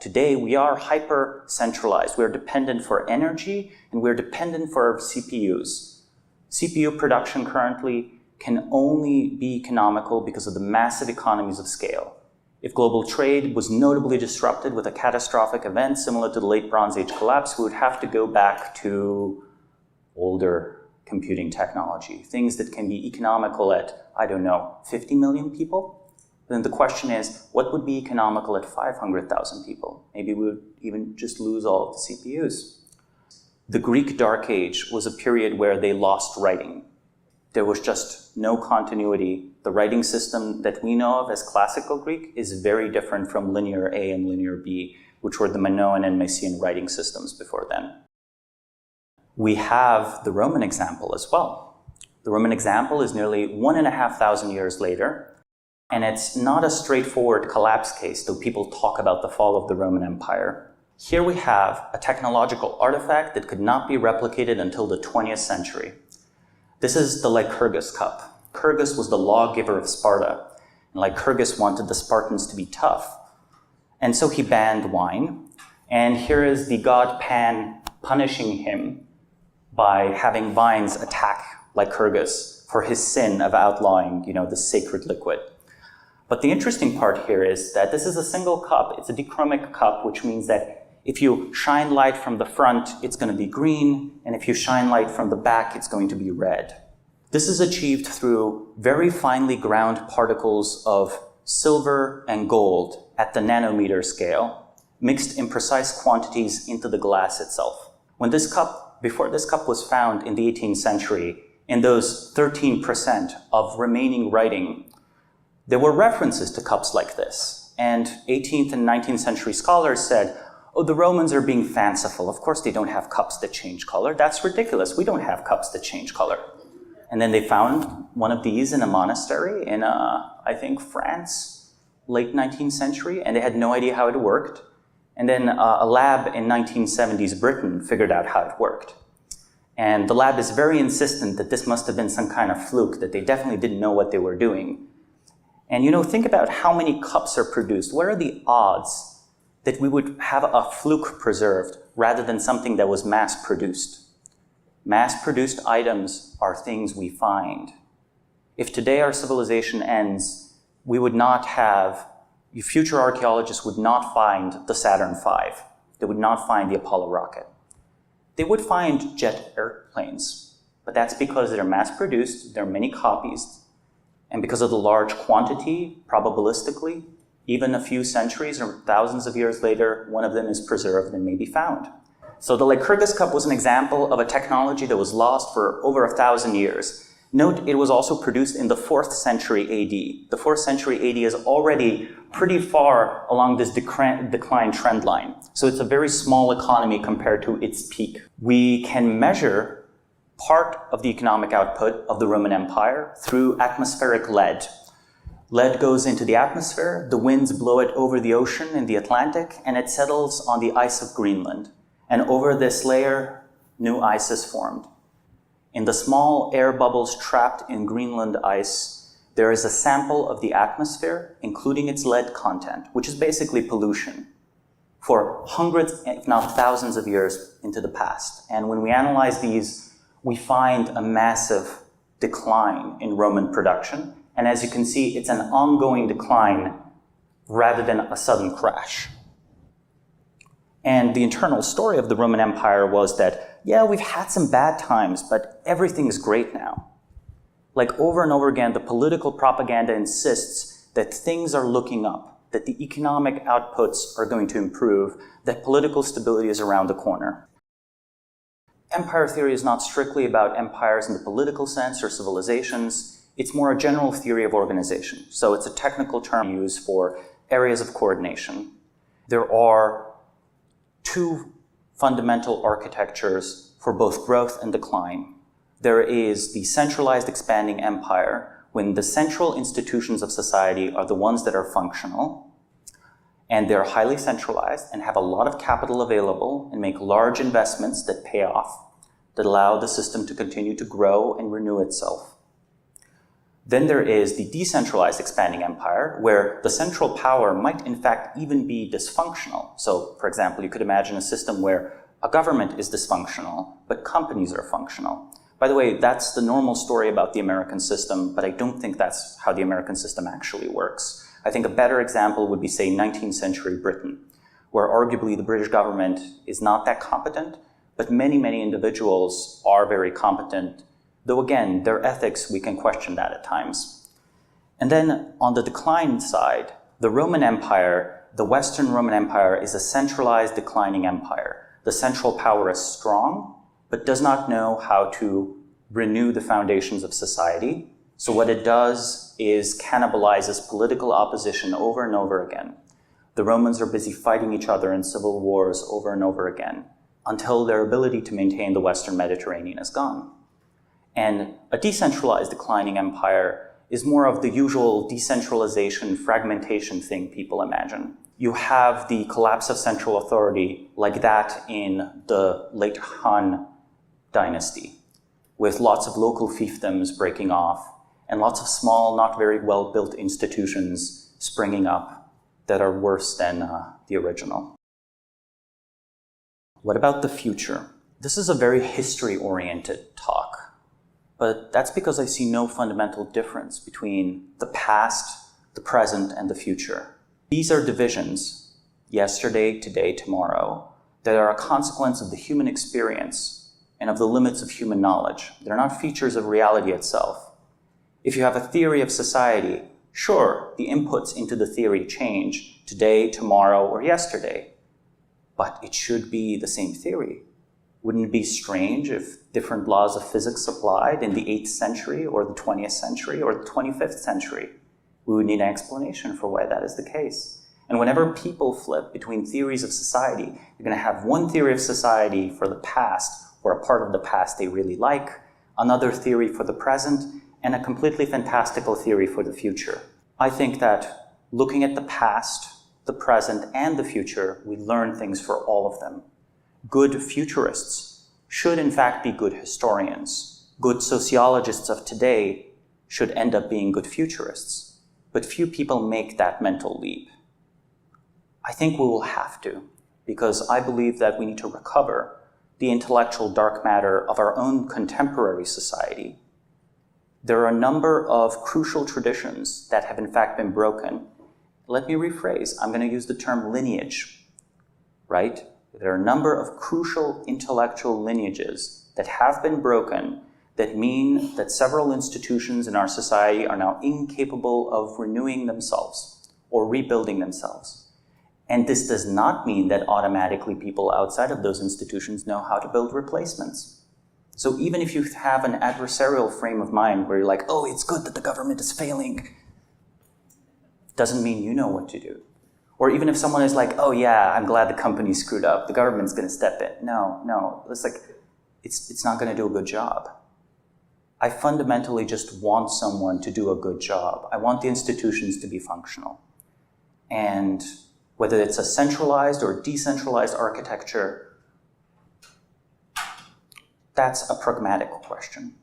today we are hyper-centralized. We're dependent for energy, and we're dependent for CPUs. CPU production currently can only be economical because of the massive economies of scale. If global trade was notably disrupted with a catastrophic event similar to the late Bronze Age collapse, we would have to go back to older computing technology, things that can be economical at, I don't know, 50 million people. Then the question is, what would be economical at 500,000 people? Maybe we would even just lose all of the CPUs. The Greek Dark Age was a period where they lost writing. There was just no continuity. The writing system that we know of as classical Greek is very different from linear A and linear B, which were the Minoan and Mycenaean writing systems before then. We have the Roman example as well. The Roman example is nearly 1,500 years later, and it's not a straightforward collapse case, though people talk about the fall of the Roman Empire. Here we have a technological artifact that could not be replicated until the 20th century. This is the Lycurgus cup. Lycurgus was the lawgiver of Sparta, and Lycurgus wanted the Spartans to be tough. And so he banned wine, and here is the god Pan punishing him by having vines attack Lycurgus for his sin of outlawing, the sacred liquid. But the interesting part here is that this is a single cup. It's a dichromic cup, which means that if you shine light from the front, it's going to be green, and if you shine light from the back, it's going to be red. This is achieved through very finely ground particles of silver and gold at the nanometer scale, mixed in precise quantities into the glass itself. Before this cup was found in the 18th century, in those 13% of remaining writing, there were references to cups like this. And 18th and 19th century scholars said, oh, the Romans are being fanciful. Of course they don't have cups that change color. That's ridiculous. We don't have cups that change color. And then they found one of these in a monastery in, I think, France, late 19th century, and they had no idea how it worked. And then a lab in 1970s Britain figured out how it worked. And the lab is very insistent that this must have been some kind of fluke, that they definitely didn't know what they were doing. And think about how many cups are produced. What are the odds that we would have a fluke preserved rather than something that was mass-produced? Mass-produced items are things we find. If today our civilization ends, future archaeologists would not find the Saturn V. They would not find the Apollo rocket. They would find jet airplanes, but that's because they're mass-produced, there are many copies, and because of the large quantity, probabilistically, even a few centuries or thousands of years later, one of them is preserved and may be found. So the Lycurgus cup was an example of a technology that was lost for over 1,000 years. Note, it was also produced in the 4th century AD. The 4th century AD is already pretty far along this decline trend line. So it's a very small economy compared to its peak. We can measure part of the economic output of the Roman Empire through atmospheric lead. Lead goes into the atmosphere, the winds blow it over the ocean in the Atlantic, and it settles on the ice of Greenland. And over this layer, new ice is formed. In the small air bubbles trapped in Greenland ice, there is a sample of the atmosphere, including its lead content, which is basically pollution, for hundreds, if not thousands of years into the past. And when we analyze these, we find a massive decline in Roman production. And as you can see, it's an ongoing decline rather than a sudden crash. And the internal story of the Roman Empire was that, yeah, we've had some bad times, but everything is great now. Like over and over again, the political propaganda insists that things are looking up, that the economic outputs are going to improve, that political stability is around the corner. Empire theory is not strictly about empires in the political sense or civilizations. It's more a general theory of organization. So it's a technical term used for areas of coordination. There are two fundamental architectures for both growth and decline. There is the centralized expanding empire, when the central institutions of society are the ones that are functional, and they're highly centralized and have a lot of capital available and make large investments that pay off, that allow the system to continue to grow and renew itself. Then there is the decentralized expanding empire, where the central power might in fact even be dysfunctional. So, for example, you could imagine a system where a government is dysfunctional, but companies are functional. By the way, that's the normal story about the American system, but I don't think that's how the American system actually works. I think a better example would be, say, 19th century Britain, where arguably the British government is not that competent, but many, many individuals are very competent, though again, their ethics, we can question that at times. And then on the decline side, the Roman Empire, the Western Roman Empire, is a centralized declining empire. The central power is strong, but does not know how to renew the foundations of society. So what it does is cannibalizes political opposition over and over again. The Romans are busy fighting each other in civil wars over and over again, until their ability to maintain the Western Mediterranean is gone. And a decentralized declining empire is more of the usual decentralization, fragmentation thing people imagine. You have the collapse of central authority like that in the late Han dynasty, with lots of local fiefdoms breaking off and lots of small, not very well-built institutions springing up that are worse than the original. What about the future? This is a very history-oriented talk, but that's because I see no fundamental difference between the past, the present, and the future. These are divisions, yesterday, today, tomorrow, that are a consequence of the human experience and of the limits of human knowledge. They're not features of reality itself. If you have a theory of society, sure, the inputs into the theory change today, tomorrow, or yesterday, but it should be the same theory. Wouldn't it be strange if different laws of physics applied in the 8th century or the 20th century or the 25th century? We would need an explanation for why that is the case. And whenever people flip between theories of society, you're going to have one theory of society for the past, or a part of the past they really like, another theory for the present, and a completely fantastical theory for the future. I think that looking at the past, the present, and the future, we learn things for all of them. Good futurists should in fact be good historians. Good sociologists of today should end up being good futurists. But few people make that mental leap. I think we will have to, because I believe that we need to recover the intellectual dark matter of our own contemporary society. There are a number of crucial traditions that have in fact been broken. Let me rephrase, I'm going to use the term lineage, right? There are a number of crucial intellectual lineages that have been broken that mean that several institutions in our society are now incapable of renewing themselves or rebuilding themselves. And this does not mean that automatically people outside of those institutions know how to build replacements. So even if you have an adversarial frame of mind where you're like, oh, it's good that the government is failing, doesn't mean you know what to do. Or even if someone is like, oh yeah, I'm glad the company screwed up, the government's going to step in. No, it's not going to do a good job. I fundamentally just want someone to do a good job. I want the institutions to be functional. And whether it's a centralized or decentralized architecture, that's a pragmatic question.